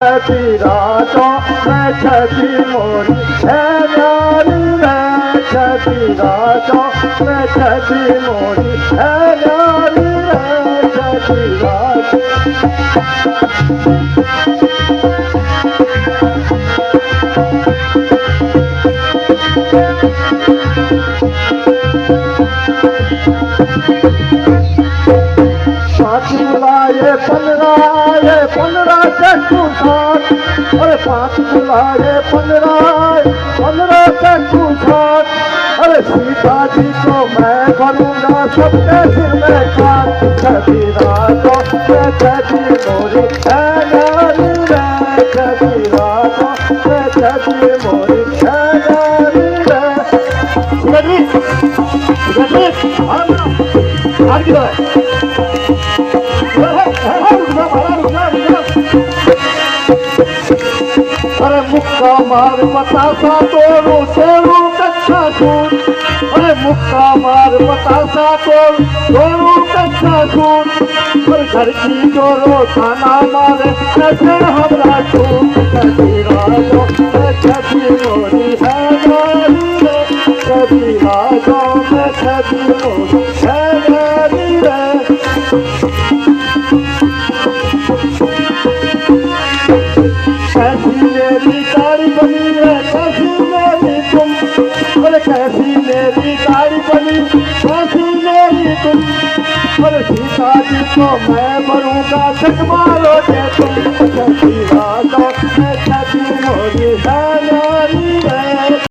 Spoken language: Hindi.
राजो मैं छठी मोरी है नारी मैं छठी राजो मैं छठी मोरी है नारी मैं छठी राजो पाँच बुलाए 15 चक्कू साथ अरे 5 बुलाए 15 चक्कू साथ अरे सीता जी को मैं बनूंगा सबके सिर में खाट छठी राजो मैं छठी मोरी है नारी मैं छठी राजो मैं छठी मोरी है नारी अरे मुक्का मार बतासा तोड़ू कच्छा सूट अरे मुक्का मार बतासा तोड़ू कच्छा सूट और घर की जोरो खाना मारे ऐसे हमरा छूट छठी राजो मैं छठी मोरी है नारी छठी राजो मैं छठी मोरी है नारी कैसी मेरी गाड़ी बनी है कैसी मेरी तुम अरे कैसी मेरी गाड़ी बनी कैसी मेरी तुम अरे सीता जी को मैं मरूंगा चकमारो के तुम छठी राजो